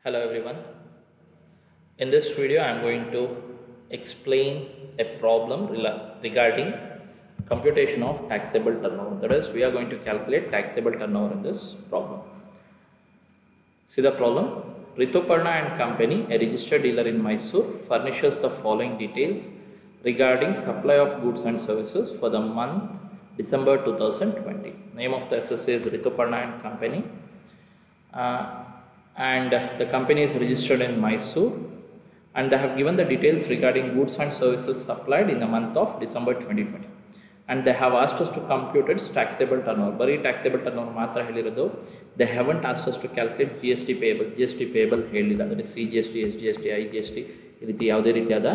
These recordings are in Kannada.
Hello everyone. In this video I am going to explain a problem regarding computation of taxable turnover. That is, we are going to calculate taxable turnover in this problem. See the problem. Rituparna and Company, a registered dealer in Mysore, furnishes the following details regarding supply of goods and services for the month December 2020. Name of the SSA is Rituparna and Company. And the company is registered in Mysore, and they have given the details regarding goods and services supplied in the month of December 2020, and they have asked us to compute its taxable turnover. Bari taxable turnover matra helirodu. They haven't asked us to calculate GST payable helilla. That is CGST, SGST, IGST ಈ ರೀತಿ ಯಾವುದೇ ರೀತಿಯಾದ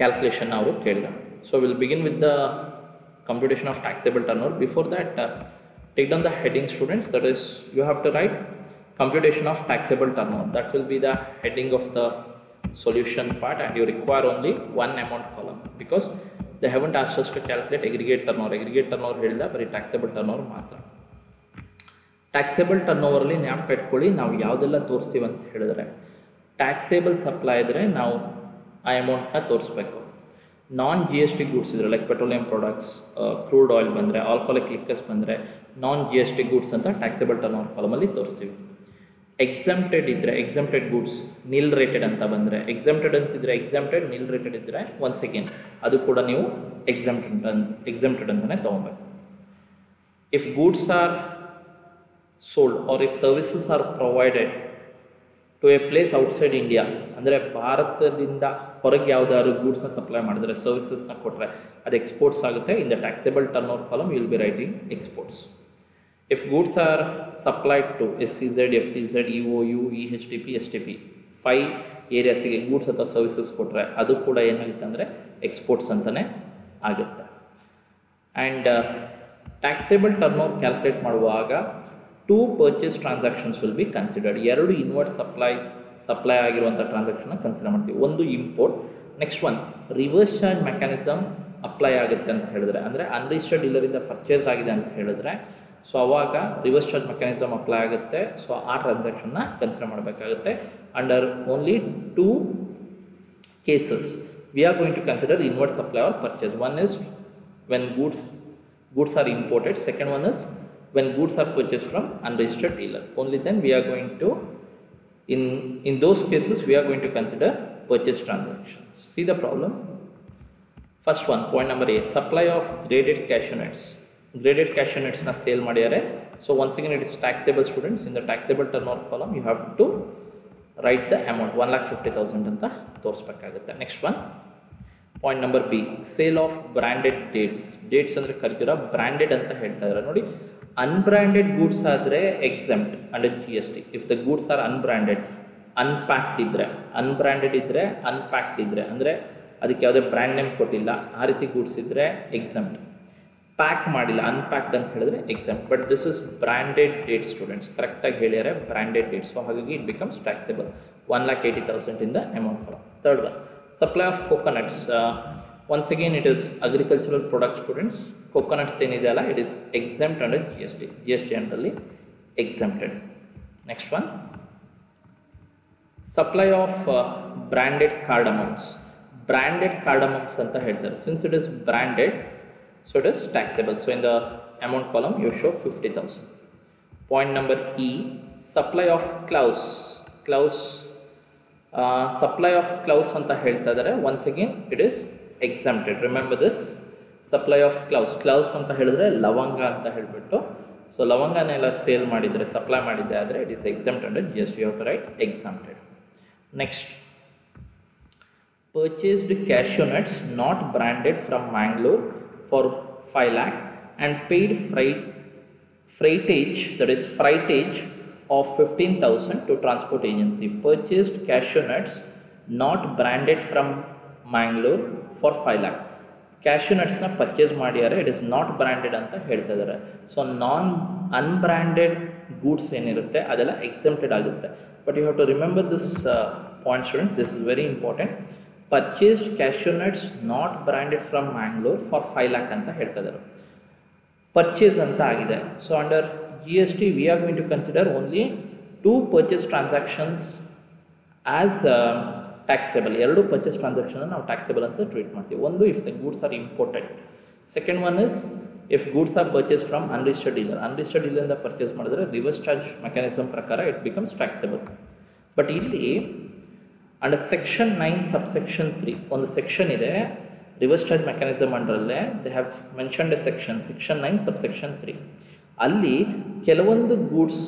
calculation ಅವರು ಕೇಳಿದ್ದಾರೆ. So we'll begin with the computation of taxable turnover. Before that, take down the heading, students. That is, you have to write computation of taxable turnover. That will be the heading of the solution part, and you require only one amount column because they haven't asked us to calculate aggregate turnover. Aggregate turnover helida bari taxable turnover matra. Taxable turnover ಅಲ್ಲಿ ಜ್ಞಾಪಕ ಇಟ್ಕೊಳ್ಳಿ, ನಾವು ಯಾವುದೆಲ್ಲ ತೋರಿಸ್ತೀವಿ ಅಂತ ಹೇಳಿದ್ರೆ ಟ್ಯಾಕ್ಸೇಬಲ್ ಸಪ್ಲೈ ಇದ್ರೆ ನಾವು ಆ ಅಮೌಂಟ್ನ ತೋರಿಸ್ಬೇಕು. ನಾನ್ GST ಗೂಡ್ಸ್ ಇದ್ರೆ like petroleum products, crude oil ಬಂದರೆ, ಆಲ್ಕೋಹಾಲಿಕ್ ಲಿಕ್ಕರ್ಸ್ ಬಂದರೆ ನಾನ್ GST ಗೂಡ್ಸ್ ಅಂತ ಟ್ಯಾಕ್ಸೇಬಲ್ ಟರ್ನೋವರ್ ಕಾಲಮಲ್ಲಿ ತೋರಿಸ್ತೀವಿ. ಎಕ್ಸೆಂಪ್ಟೆಡ್ ಇದ್ದರೆ ಎಕ್ಸೆಂಪ್ಟೆಡ್ ಗೂಡ್ಸ್, ನಿಲ್ ರೇಟೆಡ್ ಅಂತ ಬಂದರೆ ಎಕ್ಸೆಂಪ್ಟೆಡ್ ಅಂತಿದ್ರೆ ಎಕ್ಸೆಂಪ್ಟೆಡ್, ನಿಲ್ ರೇಟೆಡ್ ಇದ್ದರೆ ಒನ್ಸ್ ಅಗೇನ್ ಅದು ಕೂಡ ನೀವು ಎಕ್ಸೆಂಪ್ಟೆಡ್ ಅಂತಲೇ ತೊಗೊಬೇಕು. If goods are sold or if services are provided to a place outside India, ಅಂದರೆ ಭಾರತದಿಂದ ಹೊರಗೆ ಯಾವುದಾದ್ರು ಗೂಡ್ಸ್ನ ಸಪ್ಲೈ ಮಾಡಿದ್ರೆ, ಸರ್ವಿಸಸ್ನ ಕೊಟ್ಟರೆ ಅದು ಎಕ್ಸ್ಪೋರ್ಟ್ಸ್ ಆಗುತ್ತೆ. In the taxable turnover column you will be writing exports. If goods are supplied to SCZ, FTZ, EOU, EHTP, STP 5 ಏರಿಯಾಸಿಗೆ goods ಅಥವಾ ಸರ್ವಿಸಸ್ ಕೊಟ್ಟರೆ ಅದು ಕೂಡ ಏನಾಗುತ್ತೆ ಅಂದರೆ ಎಕ್ಸ್ಪೋರ್ಟ್ಸ್ ಅಂತಲೇ ಆಗುತ್ತೆ. ಆ್ಯಂಡ್ ಟ್ಯಾಕ್ಸೇಬಲ್ ಟರ್ನೋವರ್ ಕ್ಯಾಲ್ಕುಲೇಟ್ ಮಾಡುವಾಗ 2 purchase transactions will be considered. 2 inward supply ಆಗಿರುವಂಥ ಟ್ರಾನ್ಸಾಕ್ಷನ್ನ ಕನ್ಸಿಡರ್ ಮಾಡ್ತೀವಿ. ಒಂದು import, next one reverse charge mechanism apply ಆಗುತ್ತೆ ಅಂತ ಹೇಳಿದ್ರೆ, ಅಂದರೆ ಅನ್ರಿಜಿಸ್ಟರ್ಡ್ ಡೀಲರಿಂದ ಪರ್ಚೇಸ್ ಆಗಿದೆ ಅಂತ ಹೇಳಿದ್ರೆ ಸೊ ಅವಾಗ ರಿವರ್ಸ್ ಚಾರ್ಜ್ ಮೆಕ್ಯಾನಿಸಮ್ ಅಪ್ಲೈ ಆಗುತ್ತೆ. ಸೊ ಆ ಟ್ರಾನ್ಸಾಕ್ಷನ್ನ ಕನ್ಸಿಡರ್ ಮಾಡಬೇಕಾಗುತ್ತೆ. Under only 2 cases we are going to consider inward supply or purchase. One is when goods are imported. Second one is when goods are purchased from unregistered dealer. Only then we are going to, in those cases we are going to consider purchase transactions. See the problem. First one, point number A, supply of graded cashew nuts. Graded cashew nuts na sale ಮಾಡಿದ್ದಾರೆ. So once again it is taxable, students. In the taxable turnover column you have to write the amount 1,50,000 ಅಂತ ತೋರಿಸಬೇಕಾಗುತ್ತೆ. Next one, point number B, sale of branded dates. Dates ಅಂದರೆ ಖರ್ಜೂರ ಬ್ರ್ಯಾಂಡೆಡ್ ಅಂತ ಹೇಳ್ತಾ ಇದ್ದಾರೆ ನೋಡಿ. ಅನ್ಬ್ರ್ಯಾಂಡೆಡ್ ಗೂಡ್ಸ್ ಆದರೆ exempt under GST. If the goods are unbranded, unpacked ಇದ್ದರೆ, ಅನ್ಬ್ರ್ಯಾಂಡೆಡ್ ಇದ್ದರೆ, ಅನ್ಪ್ಯಾಕ್ಡ್ ಇದ್ದರೆ ಅಂದರೆ ಅದಕ್ಕೆ ಯಾವುದೇ ಬ್ರ್ಯಾಂಡ್ ನೇಮ್ ಕೊಟ್ಟಿಲ್ಲ, ಆ ರೀತಿ ಗೂಡ್ಸ್ ಇದ್ದರೆ ಎಕ್ಸೆಂಪ್ಟ್. ಪ್ಯಾಕ್ ಮಾಡಿಲ್ಲ, ಅನ್ಪ್ಯಾಕ್ಡ್ ಅಂತ ಹೇಳಿದ್ರೆ exempt. But this is branded date, students ಕರೆಕ್ಟಾಗಿ ಹೇಳಿದ್ದಾರೆ, ಬ್ರ್ಯಾಂಡೆಡ್ ಡೇಟ್. ಸೊ ಹಾಗಾಗಿ it becomes taxable. 1,80,000 in the amount column. Third one, supply of coconuts. Once again it is agricultural product, students. Coconuts ಏನಿದೆಯಲ್ಲ it is exempt under GST ಅಂಡರ್ಲಿ exempted. Next one, supply of branded cardamoms. Branded cardamoms ಅಂತ ಹೇಳ್ತಾರೆ. Since it is branded, so it is taxable. So in the amount column you show 50,000. Point number E, supply of cloves. Supply of cloves ಅಂತ ಹೇಳ್ತಾ ಇದ್ದಾರೆ. Once again it is exempted. Remember this, supply of cloves ಅಂತ ಹೇಳಿದ್ರೆ ಲವಂಗ ಅಂತ ಹೇಳ್ಬಿಟ್ಟು. ಸೊ ಲವಂಗನೆಲ್ಲ ಸೇಲ್ ಮಾಡಿದರೆ, ಸಪ್ಲೈ ಮಾಡಿದ್ದೆ ಆದರೆ it is exempt under GST. You have to write exempted. Next, purchased cashew nuts not branded from Mangalore for 5 lakh and paid freightage, that is freightage of 15,000 to transport agency. Purchased cashew nuts not branded from Mangalore for 5 lakh. Cashew ನಟ್ಸ್ನ ಪರ್ಚೇಸ್ ಮಾಡಿದ್ದಾರೆ, ಇಟ್ ಇಸ್ ನಾಟ್ ಬ್ರ್ಯಾಂಡೆಡ್ ಅಂತ ಹೇಳ್ತಾ ಇದ್ದಾರೆ. ಸೊ ಅನ್ಬ್ರ್ಯಾಂಡೆಡ್ ಗೂಡ್ಸ್ ಏನಿರುತ್ತೆ ಅದೆಲ್ಲ ಎಕ್ಸೆಂಪ್ಟೆಡ್ ಆಗುತ್ತೆ. But you have to remember this point, students. This is very important. Purchased cashew nuts not branded from Mangalore for 5 lakh ಅಂತ ಹೇಳ್ತಾ ಇದ್ದಾರೆ. ಪರ್ಚೇಸ್ ಅಂತ ಆಗಿದೆ. So under GST we are going to consider only two purchase transactions as taxable. ಎರಡು purchase transaction ನಾವು taxable ಅಂತ ಟ್ರೀಟ್ ಮಾಡ್ತೀವಿ. ಒಂದು if the goods are imported. Second one is if goods are purchased from unregistered dealer. Unregistered dealer ಇಂದ purchase ಮಾಡಿದ್ರೆ reverse charge mechanism ಪ್ರಕಾರ it becomes taxable. But ಇಲ್ಲಿ under section 9 subsection 3 ಒಂದು section ಇದೆ reverse charge mechanism ಅಂಡರಲ್ಲೇ they have mentioned a section 9 subsection 3 ಅಲ್ಲಿ ಕೆಲವೊಂದು ಗೂಡ್ಸ್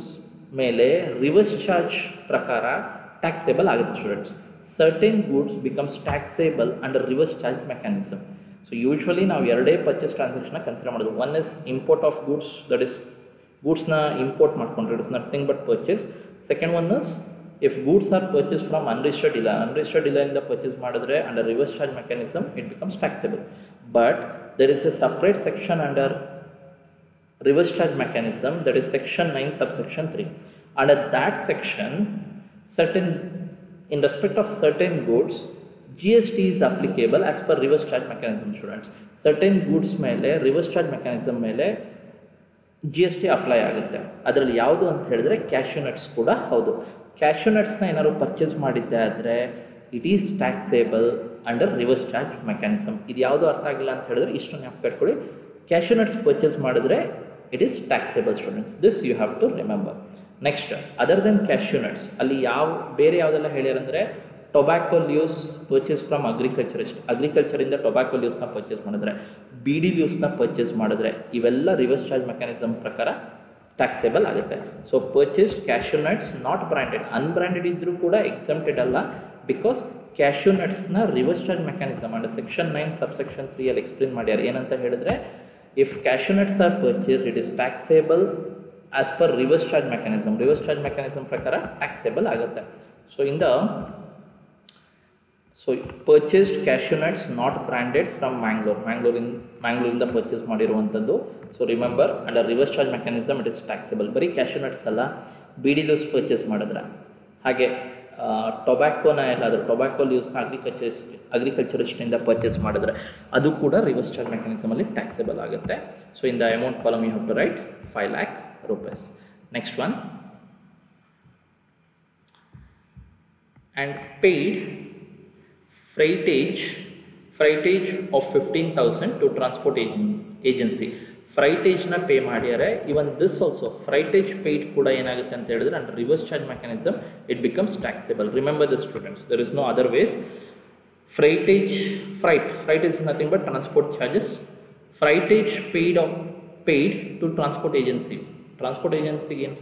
ಮೇಲೆ ರಿವರ್ಸ್ ಚಾರ್ಜ್ ಪ್ರಕಾರ ಟ್ಯಾಕ್ಸೇಬಲ್ ಆಗುತ್ತೆ students. Certain goods becomes taxable under reverse charge mechanism. So usually ನಾವು ಎರಡೇ ಪರ್ಚೇಸ್ ಟ್ರಾನ್ಸಾಕ್ಷನ್ನ ಕನ್ಸಿಡರ್ ಮಾಡೋದು. One is import of goods, that is ಗೂಡ್ಸ್ನ ಇಂಪೋರ್ಟ್ ಮಾಡ್ಕೊಂಡ್ರೆ it is nothing but purchase. Second one is if goods are purchase from unregistered ಡೀಲರಿಂದ ಪರ್ಚೇಸ್ ಮಾಡಿದ್ರೆ under reverse charge mechanism it becomes taxable. But there is a separate section under reverse charge mechanism, that is section 9 subsection 3. Under that section, certain in respect of certain goods GST is applicable as per reverse charge mechanism students. Certain goods ಮೇಲೆ reverse charge mechanism ಮೇಲೆ GST ಅಪ್ಲೈ ಆಗುತ್ತೆ. ಅದರಲ್ಲಿ ಯಾವುದು ಅಂತ ಹೇಳಿದ್ರೆ ಕ್ಯಾಶ್ಯೂ ನಟ್ಸ್ ಕೂಡ ಹೌದು. ಕ್ಯಾಶ್ಯೂ ನಟ್ಸ್ನ ಏನಾದ್ರು ಪರ್ಚೇಸ್ ಮಾಡಿದ್ದೆ ಆದರೆ it is taxable under reverse charge mechanism. ಇದು ಯಾವುದು ಅರ್ಥ ಆಗಿಲ್ಲ ಅಂತ ಹೇಳಿದ್ರೆ ಇಷ್ಟು ನೆನಪು ಇಟ್ಕೊಳ್ಳಿ. ಕ್ಯಾಶ್ಯೂ ನಟ್ಸ್ ಪರ್ಚೇಸ್ ಮಾಡಿದ್ರೆ it is taxable students. This you have to remember. Next, other than cashew nuts, ಅಲ್ಲಿ ಬೇರೆ ಯಾವುದೆಲ್ಲ ಹೇಳ್ಯಾರಂದ್ರೆ tobacco leaves purchase from agriculture ಇಂದ ಟೊಬ್ಯಾಕೋ ಲೀವ್ಸ್ನ ಪರ್ಚೇಸ್ ಮಾಡಿದ್ರೆ, ಬಿಡಿ ಲೀವ್ಸ್ನ ಪರ್ಚೇಸ್ ಮಾಡಿದ್ರೆ ಇವೆಲ್ಲ ರಿವರ್ಸ್ ಚಾರ್ಜ್ ಮೆಕ್ಯಾನಿಸಮ್ ಪ್ರಕಾರ ಟ್ಯಾಕ್ಸೇಬಲ್ ಆಗುತ್ತೆ. So purchased cashew nuts not branded, unbranded ಇದ್ರೂ ಕೂಡ ಎಕ್ಸೆಂಪ್ಟೆಡ್ ಅಲ್ಲ, ಬಿಕಾಸ್ ಕ್ಯಾಶ್ಯೂ ನಟ್ಸ್ನ reverse charge mechanism and section 9 subsection 3 ಅಲ್ಲಿ ಎಕ್ಸ್ಪ್ಲೇನ್ ಮಾಡ್ಯಾರ. ಏನಂತ ಹೇಳಿದ್ರೆ if cashew nuts are purchased, it is taxable as per reverse charge mechanism. Reverse charge mechanism prakara taxable agutte. So purchased cashew nuts not branded from Mangalore in the purchase ಮಾಡಿರುವಂತದ್ದು. So remember, under reverse charge mechanism it is taxable. ಬರೀ cashew nuts ಅಲ್ಲ, ಬಿಡಿ ಲೀವ್ಸ್ ಪರ್ಚೇಸ್ ಮಾಡಿದ್ರೆ, ಹಾಗೆ ಟೊಬ್ಯಾಕೋನ ಎಲ್ಲಾದರೂ ಟೊಬ್ಯಾಕೋ ಲೀವ್ಸ್ನ ಅಗ್ರಿಕಲ್ಚರಿಸ್ಟಿಂದ ಪರ್ಚೇಸ್ ಮಾಡಿದ್ರೆ ಅದು ಕೂಡ ರಿವರ್ಸ್ ಚಾರ್ಜ್ ಮೆಕ್ಯಾನಿಸಮಲ್ಲಿ ಟ್ಯಾಕ್ಸೇಬಲ್ ಆಗುತ್ತೆ. So in the amount column you have to write 5 lakh rupees. Next one, and paid freightage of 15,000 to transport agency. ಫ್ರೈಟೇಜ್ನ ಪೇ ಮಾಡ್ಯಾರೆ. Even this also freightage paid ಕೂಡ ಏನಾಗುತ್ತೆ ಅಂತ ಹೇಳಿದ್ರೆ under reverse charge mechanism it becomes taxable. Remember this students, there is no other ways. Freight is nothing but transport charges. Freightage paid to transport ಏಜೆನ್ಸಿಗೆ ಏನು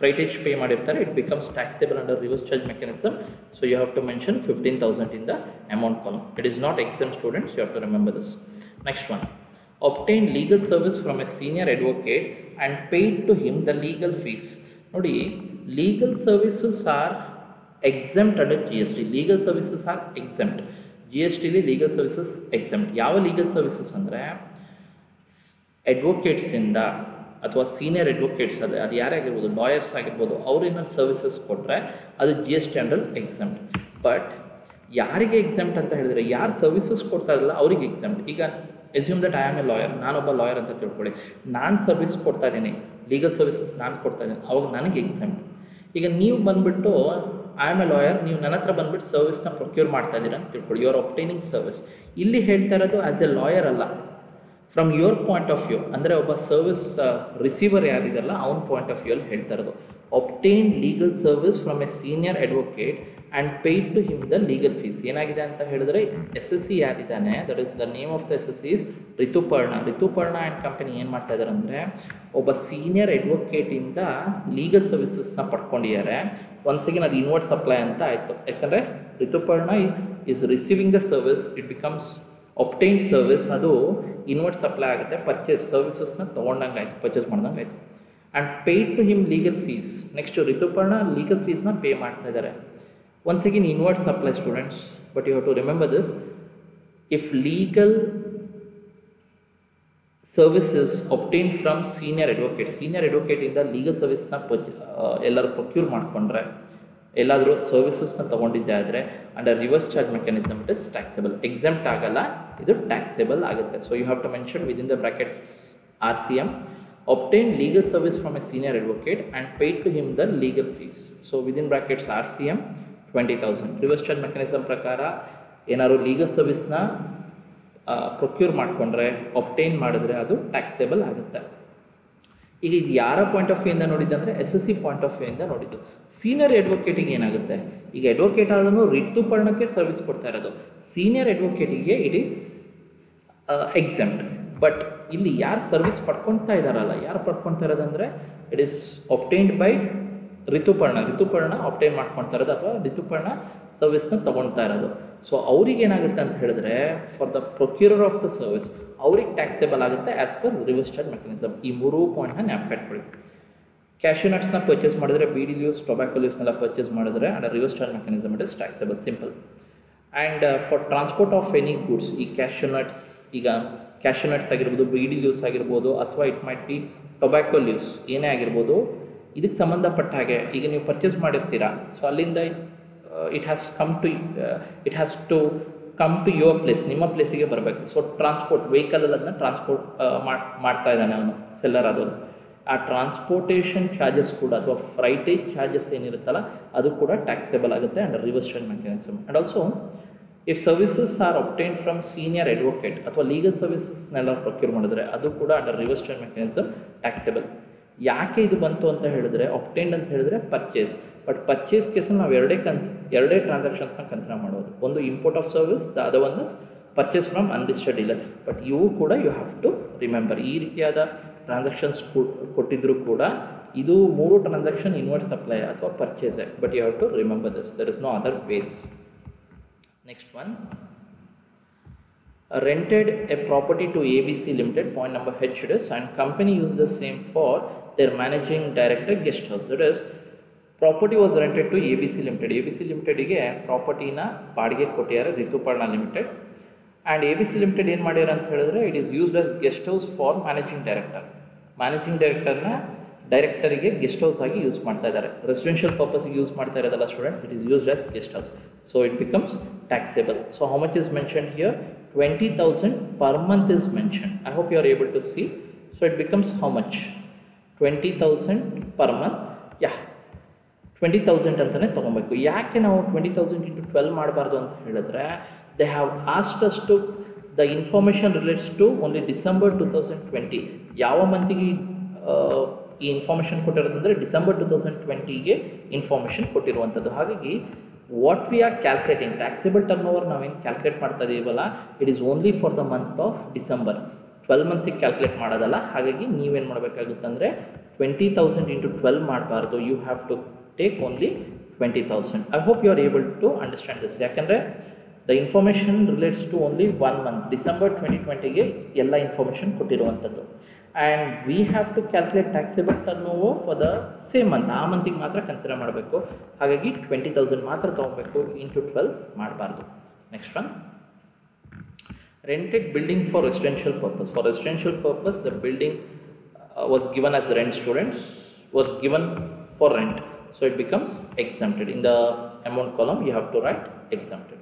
ಫ್ರೈಟೇಜ್ ಪೇ ಮಾಡಿರ್ತಾರೆ, it becomes taxable under reverse charge mechanism. So you have to mention 15,000 in the amount column. It is not exempt students, you have to remember this. Next one, obtained legal service from a senior advocate and paid to him the legal fees. ನೋಡಿ, legal services are exempt under GST. Legal services are exempt. GST li legal services exempt. ಯಾವ legal services ಅಂದರೆ ಅಡ್ವೊಕೇಟ್ಸ್ ಇಂದ ಅಥವಾ ಸೀನಿಯರ್ ಅಡ್ವೊಕೇಟ್ಸ್ ಅದು ಯಾರೇ ಆಗಿರ್ಬೋದು, ಲಾಯರ್ಸ್ ಆಗಿರ್ಬೋದು, ಅವ್ರೇನೋ ಸರ್ವಿಸಸ್ ಕೊಟ್ಟರೆ ಅದು GST ಅಂಡರ್ ಎಕ್ಸೆಂಪ್ಟ್. ಬಟ್ ಯಾರಿಗೆ ಎಕ್ಸೆಂಪ್ಟ್ ಅಂತ ಹೇಳಿದ್ರೆ ಯಾರು ಸರ್ವಿಸಸ್ ಕೊಡ್ತಾ ಇರಲ್ಲ ಅವ್ರಿಗೆ ಎಕ್ಸೆಂಪ್ಟ್. ಈಗ assume that I am A lawyer, ನಾನೊಬ್ಬ ಲಾಯರ್ ಅಂತ ತಿಳ್ಕೊಳ್ಳಿ, ನಾನು ಸರ್ವಿಸ್ ಕೊಡ್ತಾ ಇದ್ದೀನಿ, ಲೀಗಲ್ ಸರ್ವಿಸಸ್ ನಾನು ಕೊಡ್ತಾ ಇದ್ದೀನಿ, ಅವಾಗ ನನಗೆ ಎಕ್ಸೆಂಪ್ಟ್. ಈಗ ನೀವು ಬಂದುಬಿಟ್ಟು ಐ ಆಮ್ ಎ ಲಾಯರ್, ನೀವು ನನ್ನ ಹತ್ರ ಬಂದುಬಿಟ್ಟು ಸರ್ವಿಸ್ನ ಪ್ರೊಕ್ಯೂರ್ ಮಾಡ್ತಾ ಇದ್ದೀರಾ ಅಂತ ತಿಳ್ಕೊಳ್ಳಿ, ಯು ಆರ್ ಒಬ್ಟೈನಿಂಗ್ ಸರ್ವಿಸ್. ಇಲ್ಲಿ ಹೇಳ್ತಾ ಇರೋದು ಆ್ಯಸ್ ಎ ಲಾಯರ್ ಅಲ್ಲ, from your point of view, ಅಂದರೆ ಒಬ್ಬ ಸರ್ವಿಸ್ ರಿಸೀವರ್ ಯಾರಿದೆಲ್ಲ ಅವನ ಪಾಯಿಂಟ್ ಆಫ್ ವ್ಯೂ ಅಲ್ಲಿ ಹೇಳ್ತಾ ಇರೋದು. Obtain legal service from a senior advocate and paid to him the legal fees. ಏನಾಗಿದೆ ಅಂತ ಹೇಳಿದ್ರೆ SSC ಯಾರಿದ್ದಾನೆ, that is the name of the SSC is Rituparna and company ಏನು ಮಾಡ್ತಾ ಇದ್ದಾರೆ ಅಂದರೆ ಒಬ್ಬ ಸೀನಿಯರ್ ಅಡ್ವೊಕೇಟಿಂದ ಲೀಗಲ್ ಸರ್ವಿಸಸ್ನ ಪಡ್ಕೊಂಡಿದ್ದಾರೆ. ಒನ್ಸ್ ಅಗೇನ್ ಅದು ಇನ್ವರ್ಡ್ ಸಪ್ಲೈ ಅಂತ ಆಯಿತು, ಯಾಕಂದರೆ Rituparna is receiving the service, it becomes obtained service, ಅದು ಇನ್ವರ್ಡ್ ಸಪ್ಲೈ ಆಗುತ್ತೆ, ಪರ್ಚೇಸ್ ಸರ್ವಿಸಸ್ನ ತೊಗೊಂಡಂಗೆ ಆಯಿತು, ಪರ್ಚೇಸ್ ಮಾಡ್ದಂಗೆ ಆಯಿತು. And paid to him legal fees. Next Rituparna legal ಫೀಸ್ನ ಪೇ ಮಾಡ್ತಾ ಇದ್ದಾರೆ. Once again inward supply students, but you have to remember this, if legal services obtained from senior advocate ಇಂದ legal service-ನ ಎಲ್ಲರೂ ಪ್ರೊಕ್ಯೂರ್ ಮಾಡಿಕೊಂಡ್ರೆ, ಎಲ್ಲಾದರೂ ಸರ್ವಿಸಸ್ನ ತೊಗೊಂಡಿದ್ದೆ ಆದರೆ under reverse charge mechanism it is taxable. Exempt ಆಗಲ್ಲ, ಇದು ಟ್ಯಾಕ್ಸೇಬಲ್ ಆಗುತ್ತೆ. So you have to mention within the brackets RCM obtained legal service from a senior advocate and paid to him the legal fees. So within brackets RCM 20,000. Reverse charge mechanism ಪ್ರಕಾರ ಏನಾದ್ರು ಲೀಗಲ್ ಸರ್ವಿಸ್ನ ಪ್ರೊಕ್ಯೂರ್ ಮಾಡಿಕೊಂಡ್ರೆ ಒಬ್ಟೈನ್ ಮಾಡಿದ್ರೆ ಅದು ಟ್ಯಾಕ್ಸೇಬಲ್ ಆಗುತ್ತೆ. ಈಗ ಇದು ಯಾರ ಪಾಯಿಂಟ್ ಆಫ್ ವ್ಯೂ ಇಂದ ನೋಡಿದ್ದು ಅಂದರೆ SSC ಪಾಯಿಂಟ್ ಆಫ್ ವ್ಯೂ ಇಂದ ನೋಡಿದ್ದು. ಸೀನಿಯರ್ ಅಡ್ವೊಕೇಟಿಗೆ ಏನಾಗುತ್ತೆ, ಈಗ ಅಡ್ವೊಕೇಟ್ ಆದನು ಋತುಪರ್ಣಕ್ಕೆ ಸರ್ವಿಸ್ ಕೊಡ್ತಾ ಇರೋದು, ಸೀನಿಯರ್ ಅಡ್ವೊಕೇಟಿಗೆ ಇಟ್ ಈಸ್ ಎಕ್ಸೆಂಪ್ಟ್. ಬಟ್ ಇಲ್ಲಿ ಯಾರು ಸರ್ವಿಸ್ ಪಡ್ಕೊತಾ ಇದ್ದಾರಲ್ಲ, ಯಾರು ಪಡ್ಕೊತಾ ಇರೋದಂದರೆ it is obtained by Rituparna obtain ಮಾಡ್ಕೊತಾ ಇರೋದು ಅಥವಾ ಋತುಪರ್ಣ ಸರ್ವಿಸ್ನ ತೊಗೊಳ್ತಾ ಇರೋದು. ಸೊ ಅವ್ರಿಗೆ ಏನಾಗುತ್ತೆ ಅಂತ ಹೇಳಿದ್ರೆ for the procurer of the service ಅವ್ರಿಗೆ ಟ್ಯಾಕ್ಸೇಬಲ್ ಆಗುತ್ತೆ as per reverse charge mechanism. ಈ ಮೂರು ಪಾಯಿಂಟ್ನ ಜ್ಞಾಪಕಟ್ಕೊಳ್ಳಿ. ಕ್ಯಾಶ್ಯೂ ನಟ್ಸ್ನ ಪರ್ಚೇಸ್ ಮಾಡಿದ್ರೆ, ಬೀಡಿ ಲೀವ್ಸ್, ಟೊಬ್ಯಾಕೊ ಲೀವ್ಸ್ನೆಲ್ಲ ಪರ್ಚೇಸ್ ಮಾಡಿದ್ರೆ under reverse charge mechanism it is taxable, simple. And for transport of any goods, ಈ ಕ್ಯಾಶ್ಯೂ ನಟ್ಸ್ ಆಗಿರ್ಬೋದು, ಬೀಡಿ ಲೀವ್ಸ್ ಆಗಿರ್ಬೋದು, ಅಥವಾ it might be tobacco leaves ಏನೇ ಆಗಿರ್ಬೋದು, ಇದಕ್ಕೆ ಸಂಬಂಧಪಟ್ಟ ಹಾಗೆ ಈಗ ನೀವು ಪರ್ಚೇಸ್ ಮಾಡಿರ್ತೀರಾ, ಸೊ ಅಲ್ಲಿಂದ it has to come to your place, ನಿಮ್ಮ ಪ್ಲೇಸಿಗೆ ಬರಬೇಕು. ಸೊ ಟ್ರಾನ್ಸ್ಪೋರ್ಟ್ ವೆಹಿಕಲಲ್ಲಿ ಅದನ್ನ ಟ್ರಾನ್ಸ್ಪೋರ್ಟ್ ಮಾಡ್ತಾ ಇದ್ದಾನೆ ಅವನು, ಸೆಲ್ಲರ್ ಆದವನು. ಆ ಟ್ರಾನ್ಸ್ಪೋರ್ಟೇಷನ್ ಚಾರ್ಜಸ್ ಕೂಡ ಅಥವಾ ಫ್ರೈಟೇಜ್ ಚಾರ್ಜಸ್ ಏನಿರುತ್ತಲ್ಲ ಅದು ಕೂಡ ಟ್ಯಾಕ್ಸೇಬಲ್ ಆಗುತ್ತೆ under reverse charge mechanism. And also if services are obtain from senior advocate ಅಥವಾ ಲೀಗಲ್ ಸರ್ವಿಸಸ್ನೆಲ್ಲ ಪ್ರೊಕ್ಯೂರ್ ಮಾಡಿದ್ರೆ ಅದು ಕೂಡ under reverse charge mechanism taxable. ಯಾಕೆ ಇದು ಬಂತು ಅಂತ ಹೇಳಿದ್ರೆ, ಒಬ್ಟೈನ್ಡ್ ಅಂತ ಹೇಳಿದ್ರೆ ಪರ್ಚೇಸ್, ಬಟ್ ಪರ್ಚೇಸ್ ಕೇಸಲ್ಲಿ ನಾವು ಎರಡೇ ಟ್ರಾನ್ಸಾಕ್ಷನ್ಸ್ನ ಕನ್ಸಿಡರ್ ಮಾಡೋದು. ಒಂದು import of service, the other one is purchase from unregistered dealer. But ಇವು ಕೂಡ ಯು ಹ್ಯಾವ್ ಟು ರಿಮೆಂಬರ್, ಈ ರೀತಿಯಾದ ಟ್ರಾನ್ಸಾಕ್ಷನ್ಸ್ ಕೊಟ್ಟಿದ್ರು ಕೂಡ ಇದು ಮೂರು ಟ್ರಾನ್ಸಾಕ್ಷನ್ ಇನ್ವರ್ಟ್ ಸಪ್ಲೈ ಅಥವಾ purchase, but you have to remember this, there is no other base. Next one, rented a property to ABC Limited, point number H it is, and company used the same for their managing director guest house. That is, property was rented to ABC Limited. ABC Limited ಗೆ ಪ್ರಾಪರ್ಟಿನ ಬಾಡಿಗೆ ಕೊಟ್ಟಿದ್ದಾರೆ Rituparna limited. And ABC Limited ಏನು ಮಾಡ್ಯಾರ ಅಂತ ಹೇಳಿದ್ರೆ it is used as guest house for managing director. Managing ಡೈರೆಕ್ಟರಿಗೆ ಗೆಸ್ಟ್ ಹೌಸ್ ಆಗಿ ಯೂಸ್ ಮಾಡ್ತಾ ಇದ್ದಾರೆ. ರೆಸಿಡೆನ್ಷಿಯಲ್ ಪರ್ಪಸ್ಗೆ ಯೂಸ್ ಮಾಡ್ತಾ ಇರೋದಲ್ಲ students, it is used as guest house. So it becomes taxable. So how much is mentioned here? 20,000 per month is mentioned. I hope you are able to see. So it becomes how much? 20,000 per month. Yeah, 20,000 ಅಂತಲೇ ತೊಗೊಬೇಕು. ಯಾಕೆ ನಾವು 20,000 into 12 ಮಾಡಬಾರ್ದು ಅಂತ ಹೇಳಿದ್ರೆ, they have asked us to, the information relates to only December 2020. ಯಾವ ಮಂತಿಗೆ ಈ ಇನ್ಫಾರ್ಮೇಷನ್ ಕೊಟ್ಟಿರೋದಂದರೆ ಡಿಸೆಂಬರ್ 2020ಗೆ ಇನ್ಫಾರ್ಮೇಷನ್ ಕೊಟ್ಟಿರುವಂಥದ್ದು. ಹಾಗಾಗಿ what we are calculating, taxable turnover ನಾವೇನು ಕ್ಯಾಲ್ಕುಲೇಟ್ ಮಾಡ್ತಾ ಇದೀವಲ್ಲ, it is only for the month of December, 12 ಮಂತ್ಸಿಗೆ ಕ್ಯಾಲ್ಕುಲೇಟ್ ಮಾಡೋದಲ್ಲ. ಹಾಗಾಗಿ ನೀವೇನು ಮಾಡಬೇಕಾಗುತ್ತೆ ಅಂದರೆ 20,000 into 12 ಮಾಡಬಾರ್ದು, you have to take only 20,000. I hope you are able to understand this. ಯಾಕಂದರೆ the information relates to only 1 month, December 2020ಗೆ ಎಲ್ಲ ಇನ್ಫಾರ್ಮೇಷನ್ ಕೊಟ್ಟಿರುವಂಥದ್ದು. And we have to calculate taxable turnover for the same month, ಆ ಮಂತಿಗೆ ಮಾತ್ರ ಕನ್ಸಿಡರ್ ಮಾಡಬೇಕು. ಹಾಗಾಗಿ 20,000 ಮಾತ್ರ ತೊಗೊಬೇಕು, ಇಂಟು 12 ಮಾಡಬಾರ್ದು. Next one, rented building for residential purpose. For residential purpose, the building was given as rent, students, was given for rent. So it becomes exempted. In the amount column, you have to write exempted.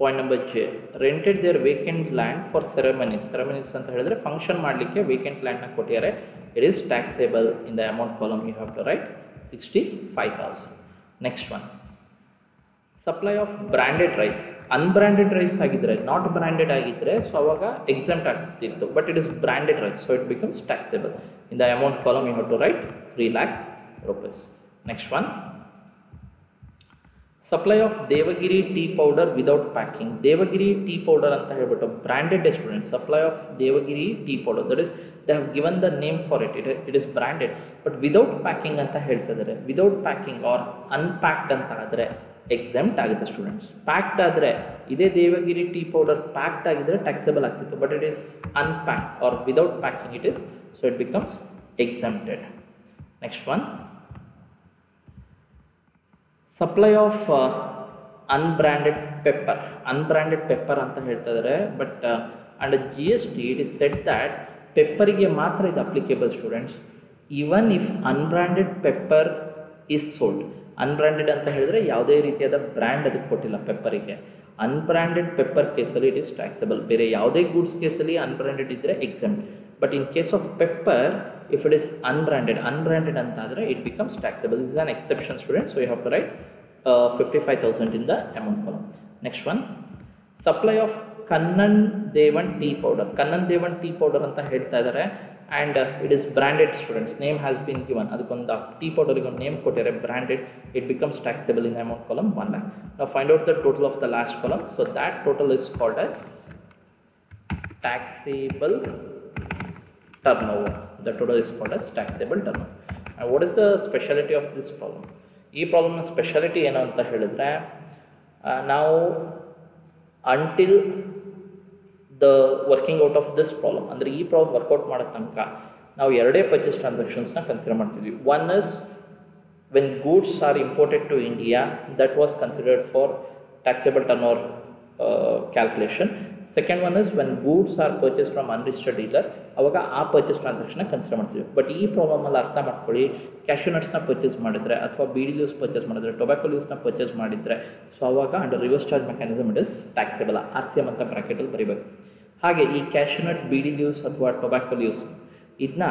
Point number J, rented their vacant land for ceremonies. Ceremonies ಅಂತ ಹೇಳಿದ್ರೆ ಫಂಕ್ಷನ್ ಮಾಡಲಿಕ್ಕೆ ವೇಕೆಂಟ್ ಲ್ಯಾಂಡ್ನ ಕೊಟ್ಟಿದ್ದಾರೆ. It is taxable. In the amount column, you have to write 65,000. Next one, supply of branded rice. Unbranded rice ಆಗಿದ್ದರೆ, ನಾಟ್ ಬ್ರ್ಯಾಂಡೆಡ್ ಆಗಿದ್ದರೆ, ಸೊ ಅವಾಗ ಎಕ್ಸೆಂಪ್ಟ್ ಆಗ್ತಿತ್ತು. But it is branded rice, so it becomes taxable. In the amount column you have to write 3 lakh rupees. Next one, supply of Devagiri tea powder without packing. Devagiri tea powder ಅಂತ ಹೇಳ್ಬಿಟ್ಟು branded student, supply of Devagiri tea powder, that is they have given the name for it, it is branded. But without packing ಅಂತ ಹೇಳ್ತಿದ್ದಾರೆ. ವಿದೌಟ್ ಪ್ಯಾಕಿಂಗ್ ಆರ್ ಅನ್ಪ್ಯಾಕ್ಡ್ ಅಂತ ಆದರೆ ಎಕ್ಸೆಂಪ್ಟ್ ಆಗುತ್ತೆ ಸ್ಟೂಡೆಂಟ್ಸ್. ಪ್ಯಾಕ್ಡ್ ಆದರೆ, ಇದೇ ದೇವಗಿರಿ ಟೀ ಪೌಡರ್ ಪ್ಯಾಕ್ಡ್ ಆಗಿದ್ದರೆ ಟ್ಯಾಕ್ಸೇಬಲ್ ಆಗ್ತಿತ್ತು. But it is unpacked or without packing it is, so it becomes exempted. Next one, supply of unbranded pepper. Unbranded pepper ಅಂತ ಹೇಳ್ತಾ ಇದ್ದಾರೆ. But under GST it is said that ಪೆಪ್ಪರಿಗೆ ಮಾತ್ರ ಇದು applicable students, even if unbranded pepper is sold. Unbranded ಅಂತ ಹೇಳಿದ್ರೆ ಯಾವುದೇ ರೀತಿಯಾದ ಬ್ರ್ಯಾಂಡ್ ಅದಕ್ಕೆ ಕೊಟ್ಟಿಲ್ಲ ಪೆಪ್ಪರಿಗೆ. ಅನ್ಬ್ರ್ಯಾಂಡೆಡ್ ಪೆಪ್ಪರ್ ಕೇಸಲ್ಲಿ ಇಟ್ ಈಸ್ ಟ್ಯಾಕ್ಸಬಲ್. ಬೇರೆ ಯಾವುದೇ ಗೂಡ್ಸ್ ಕೇಸಲ್ಲಿ ಅನ್ಬ್ರ್ಯಾಂಡೆಡ್ ಇದ್ದರೆ exempt. But in case of pepper, if it is unbranded antadre, it becomes taxable. This is an exception, students, so you have to write 55,000 in the amount column. Next one, supply of Kannan Devan tea powder. Kannan Devan tea powder anta ಹೇಳ್ತಾ ಇದ್ದಾರೆ, and it is branded, students. Name has been given. ಅದಕ್ಕೊಂದು tea powder ಗೆ name ಕೊಟ್ಟಿದ್ದಾರೆ branded. It becomes taxable in the amount column 1 lakh. Now find out the total of the last column. So that total is called as taxable turnover. The total is called as taxable turnover. And what is the speciality of this problem? ಈ ಪ್ರಾಬ್ಲಮ್ ನ ಸ್ಪೆಷಾಲಿಟಿ ಏನು ಅಂತ ಹೇಳಿದ್ರೆ, ನಾವು until the working out of this problem, ಅಂದರೆ ಈ ಪ್ರಾಬ್ಲಮ್ ವರ್ಕೌಟ್ ಮಾಡೋ ತನಕ ನಾವು ಎರಡೇ ಪರ್ಚೇಸ್ ಟ್ರಾನ್ಸಾಕ್ಷನ್ಸ್ನ ಕನ್ಸಿಡರ್ ಮಾಡ್ತಿದ್ವಿ. One is when goods are imported to India, that was considered for taxable turnover calculation. Second one is when goods are purchase from unregistered dealer, ಅವಾಗ ಆ ಪರ್ಚೇಸ್ ಟ್ರಾನ್ಸಾಕ್ಷನ್ನ ಕನ್ಸಿಡರ್ ಮಾಡ್ತೀವಿ. ಬಟ್ ಈ ಪ್ರಾಬ್ಲಮಲ್ಲಿ ಅರ್ಥ ಮಾಡ್ಕೊಳ್ಳಿ, ಕ್ಯಾಶ್ಯೂ ನಟ್ಸ್ನ ಪರ್ಚೇಸ್ ಮಾಡಿದರೆ ಅಥವಾ ಬೀಡಿ ಲೀವ್ಸ್ ಪರ್ಚೇಸ್ ಮಾಡಿದರೆ, ಟೊಬ್ಯಾಕೊ ಲೀವ್ಸ್ನ ಪರ್ಚೇಸ್ ಮಾಡಿದರೆ, ಸೊ ಅವಾಗ under reverse charge mechanism it is taxable. RCM ಅಂತ ಬ್ರಾಕೆಟಲ್ಲಿ ಬರೀಬೇಕು. ಹಾಗೆ ಈ ಕ್ಯಾಶ್ಯೂ ನಟ್, ಬೀಡಿ ಲೀವ್ಸ್ ಅಥವಾ ಟೊಬ್ಯಾಕೊ ಲೀವ್ಸ್ ಇದನ್ನ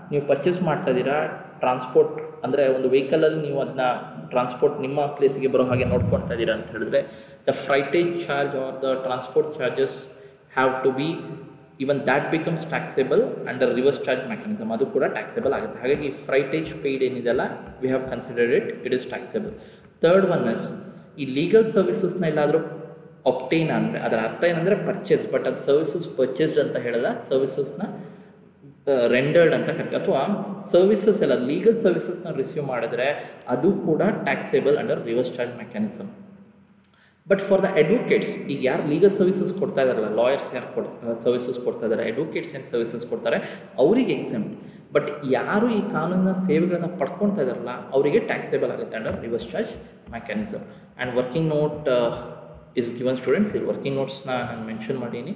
ನೀವು ಪರ್ಚೇಸ್ ಮಾಡ್ತಾ ಇದ್ದೀರಾ, ಟ್ರಾನ್ಸ್ಪೋರ್ಟ್ ಅಂದರೆ ಒಂದು ವೆಹಿಕಲಲ್ಲಿ ನೀವು ಅದನ್ನ ಟ್ರಾನ್ಸ್ಪೋರ್ಟ್ ನಿಮ್ಮ ಪ್ಲೇಸಿಗೆ ಬರೋ ಹಾಗೆ ನೋಡ್ಕೊಳ್ತಾ ಇದ್ದೀರಾ ಅಂತ ಹೇಳಿದ್ರೆ, the freightage charge or the transport charges have to be, even that becomes taxable under reverse charge mechanism, ಅದು ಕೂಡ ಟ್ಯಾಕ್ಸೇಬಲ್ ಆಗುತ್ತೆ. ಹಾಗಾಗಿ ಫ್ರೈಟೇಜ್ ಪೇಯ್ಡ್ ಏನಿದೆಲ್ಲ, we have considered it is taxable. Third one is ಈ ಲೀಗಲ್ ಸರ್ವಿಸಸ್ನ ಎಲ್ಲಾದರೂ ಒಪ್ಟೈನ್ ಅಂದರೆ ಅದರ ಅರ್ಥ ಏನಂದರೆ ಪರ್ಚೇಸ್, ಬಟ್ ಅದು ಸರ್ವಿಸಸ್ ಪರ್ಚೇಸ್ಡ್ ಅಂತ ಹೇಳಲ್ಲ, ಸರ್ವಿಸಸ್ನ ರೆಂಡರ್ಡ್ ಅಂತ ಕರಿತೀವಿ. ಅಥವಾ ಸರ್ವಿಸಸ್ ಎಲ್ಲ ಲೀಗಲ್ ಸರ್ವಿಸಸ್ನ ರಿಸೀವ್ ಮಾಡಿದ್ರೆ ಅದು ಕೂಡ taxable under reverse charge mechanism. But for the advocates, ಈಗ ಯಾರು ಲೀಗಲ್ ಸರ್ವಿಸಸ್ ಕೊಡ್ತಾ ಇದಾರಲ್ಲ, ಲಾಯರ್ಸ್ ಯಾರು ಸರ್ವಿಸಸ್ ಕೊಡ್ತಾ ಇದ್ದಾರೆ, ಅಡ್ವೊಕೇಟ್ಸ್ ಏನು ಸರ್ವಿಸಸ್ ಕೊಡ್ತಾರೆ, ಅವರಿಗೆ ಎಕ್ಸೆಂಪ್ಟ್. ಬಟ್ ಯಾರು ಈ ಕಾನೂನಿನ ಸೇವೆಗಳನ್ನ ಪಡ್ಕೊಳ್ತಾ ಇದಾರಲ್ಲ, ಅವರಿಗೆ ಟ್ಯಾಕ್ಸೇಬಲ್ ಆಗುತ್ತೆ under reverse charge mechanism. And working note is given, students. The working notes na I mention madini.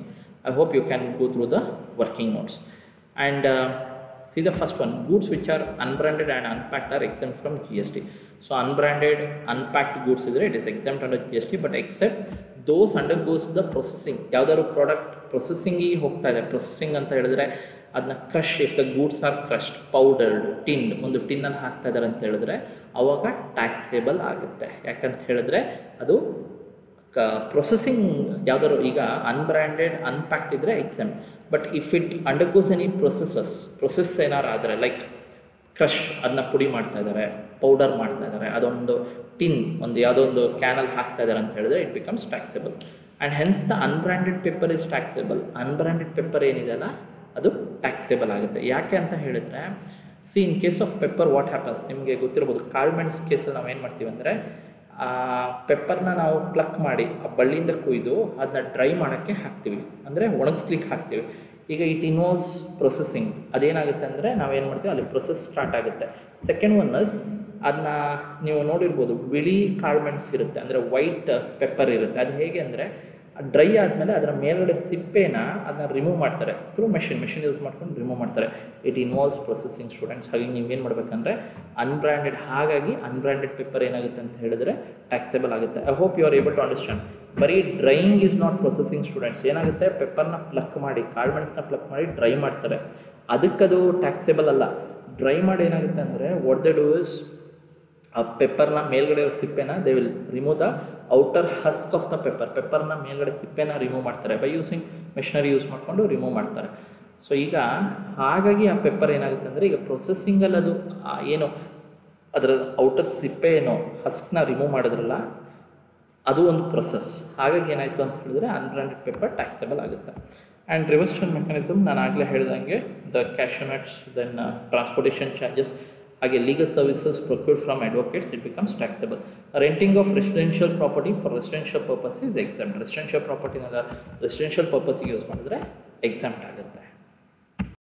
I hope you can go through the working notes and see the first one. Goods which are unbranded and unpacked are exempt from GST. So unbranded, unpacked goods idre it is exempt under GST, but except those undergoes the processing. ಯಾವ್ದಾದ್ರು ಪ್ರಾಡಕ್ಟ್ ಪ್ರೊಸೆಸಿಂಗಿಗೆ ಹೋಗ್ತಾ ಇದೆ, ಪ್ರೊಸೆಸಿಂಗ್ ಅಂತ ಹೇಳಿದ್ರೆ ಅದನ್ನ crush, if the goods are crushed, powdered, tinned, ಒಂದು ಟಿನ್ನಲ್ಲಿ ಹಾಕ್ತಾ ಇದ್ದಾರೆ ಅಂತ ಹೇಳಿದ್ರೆ ಅವಾಗ ಟ್ಯಾಕ್ಸೇಬಲ್ ಆಗುತ್ತೆ. ಯಾಕಂತ ಹೇಳಿದ್ರೆ ಅದು ಪ್ರೊಸೆಸಿಂಗ್ ಯಾವ್ದಾದ್ರು, ಈಗ ಅನ್ಬ್ರ್ಯಾಂಡೆಡ್ ಅನ್ಪ್ಯಾಕ್ಡ್ ಇದ್ರೆ exempt. But if it undergoes any process ಏನಾರು ಆದರೆ, ಲೈಕ್ ಕ್ರಶ್, ಅದನ್ನ ಪುಡಿ ಮಾಡ್ತಾ ಇದ್ದಾರೆ, ಪೌಡರ್ ಮಾಡ್ತಾ ಇದ್ದಾರೆ, ಅದೊಂದು ಟಿನ್ ಒಂದು ಯಾವುದೋ ಒಂದು ಕ್ಯಾನಲ್ಲಿ ಹಾಕ್ತಾ ಇದ್ದಾರೆ ಅಂತ ಹೇಳಿದ್ರೆ it becomes taxable. And hence the unbranded paper is taxable. Unbranded paper ಏನಿದೆಯಲ್ಲ ಅದು ಟ್ಯಾಕ್ಸೇಬಲ್ ಆಗುತ್ತೆ. ಯಾಕೆ ಅಂತ ಹೇಳಿದ್ರೆ, see in case of pepper what happens, ನಿಮಗೆ ಗೊತ್ತಿರ್ಬೋದು, ಕಾಳ್ಮೆಣ್ಸ್ ಕೇಸಲ್ಲಿ ನಾವು ಏನು ಮಾಡ್ತೀವಿ ಅಂದರೆ, ಪೆಪ್ಪರ್ನ ನಾವು ಪ್ಲಕ್ ಮಾಡಿ ಆ ಬಳ್ಳಿಯಿಂದ ಕೊಯ್ದು ಅದನ್ನ ಡ್ರೈ ಮಾಡೋಕ್ಕೆ ಹಾಕ್ತೀವಿ, ಅಂದರೆ ಒಣಗಿಸ್ಲಿಕ್ಕೆ ಹಾಕ್ತೀವಿ. ಈಗ ಇಟ್ ಇನ್ವಾಲ್ವ್ಸ್ ಪ್ರೊಸೆಸಿಂಗ್. ಅದೇನಾಗುತ್ತೆ ಅಂದರೆ ನಾವೇನು ಮಾಡ್ತೀವಿ, ಅಲ್ಲಿ ಪ್ರೊಸೆಸ್ ಸ್ಟಾರ್ಟ್ ಆಗುತ್ತೆ. ಸೆಕೆಂಡ್ ಒನ್ ಇಸ್ ಅದನ್ನ ನೀವು ನೋಡಿರ್ಬೋದು, ಬಿಳಿ ಕಾಳ್ಮೆಣ್ಸ್ ಇರುತ್ತೆ, ಅಂದರೆ ವೈಟ್ ಪೆಪ್ಪರ್ ಇರುತ್ತೆ. ಅದು ಹೇಗೆ ಅಂದರೆ ಡ್ರೈ ಆದಮೇಲೆ ಅದರ ಮೇಲ್ಗಡೆ ಸಿಪ್ಪೆನ ಅದನ್ನ ರಿಮೂವ್ ಮಾಡ್ತಾರೆ ಥ್ರೂ ಮೆಷಿನ್ ಯೂಸ್ ಮಾಡ್ಕೊಂಡು ರಿಮೂವ್ ಮಾಡ್ತಾರೆ. It involves processing, students. ಹಾಗೆ ನೀವೇನು ಮಾಡಬೇಕಂದ್ರೆ ಅನ್ಬ್ರ್ಯಾಂಡೆಡ್, ಹಾಗಾಗಿ ಅನ್ಬ್ರ್ಯಾಂಡೆಡ್ ಪೇಪರ್ ಏನಾಗುತ್ತೆ ಅಂತ ಹೇಳಿದ್ರೆ ಟ್ಯಾಕ್ಸೇಬಲ್ ಆಗುತ್ತೆ. I hope you are able to understand. ಬರೀ drying is not processing, students. ಏನಾಗುತ್ತೆ, ಪೆಪ್ಪರ್ನ ಪ್ಲಕ್ ಮಾಡಿ, ಕಾಳ್ಮೆಣ್ಸನ್ನ ಪ್ಲಕ್ ಮಾಡಿ ಡ್ರೈ ಮಾಡ್ತಾರೆ, ಅದಕ್ಕದು ಟ್ಯಾಕ್ಸೇಬಲ್ ಅಲ್ಲ. ಡ್ರೈ ಮಾಡಿ ಏನಾಗುತ್ತೆ ಅಂದರೆ, ವಾಟ್ ದೇ ಡೂ ಇಸ್ ಆ ಪೆಪ್ಪರ್ನ ಮೇಲ್ಗಡೆ ಸಿಪ್ಪೆನ they will remove the outer husk of the ಪೆಪ್ಪರ್ನ ಮೇಲ್ಗಡೆ ಸಿಪ್ಪೆನ ರಿಮೂವ್ ಮಾಡ್ತಾರೆ ಬೈ ಯೂಸಿಂಗ್ ಮೆಷಿನರಿ ಯೂಸ್ ಮಾಡಿಕೊಂಡು ರಿಮೂವ್ ಮಾಡ್ತಾರೆ. ಸೊ ಈಗ ಹಾಗಾಗಿ ಆ ಪೆಪ್ಪರ್ ಏನಾಗುತ್ತೆ ಅಂದರೆ, ಈಗ ಪ್ರೊಸೆಸಿಂಗಲ್ಲಿ ಅದು ಏನು ಅದರ ಔಟರ್ ಸಿಪ್ಪೆ ಏನೋ ಹಸ್ಕ್ನ ರಿಮೂವ್ ಮಾಡಿದ್ರಲ್ಲ, ಅದು ಒಂದು ಪ್ರೊಸೆಸ್. ಹಾಗಾಗಿ ಏನಾಯಿತು ಅಂತ ಹೇಳಿದ್ರೆ ಅನ್ಬ್ರ್ಯಾಂಡೆಡ್ ಪೇಪರ್ ಟ್ಯಾಕ್ಸೇಬಲ್ ಆಗುತ್ತೆ. ಆ್ಯಂಡ್ ರಿವರ್ಸ್ ಚಾರ್ಜ್ ಮೆಕ್ಯಾನಿಸಮ್ ನಾನು ಆಗಲೇ ಹೇಳಿದಂಗೆ, the cashew nuts, then transportation charges, ಹಾಗೆ legal services procured from advocates, it becomes taxable. Renting of residential property for residential purpose is exempt. Residential ಪ್ರಾಪರ್ಟಿನ ರೆಸಿಡೆನ್ಷಿಯಲ್ ಪರ್ಪಸ್ಗೆ ಯೂಸ್ ಮಾಡಿದ್ರೆ ಎಕ್ಸೆಂಪ್ಟ್ ಆಗುತ್ತೆ.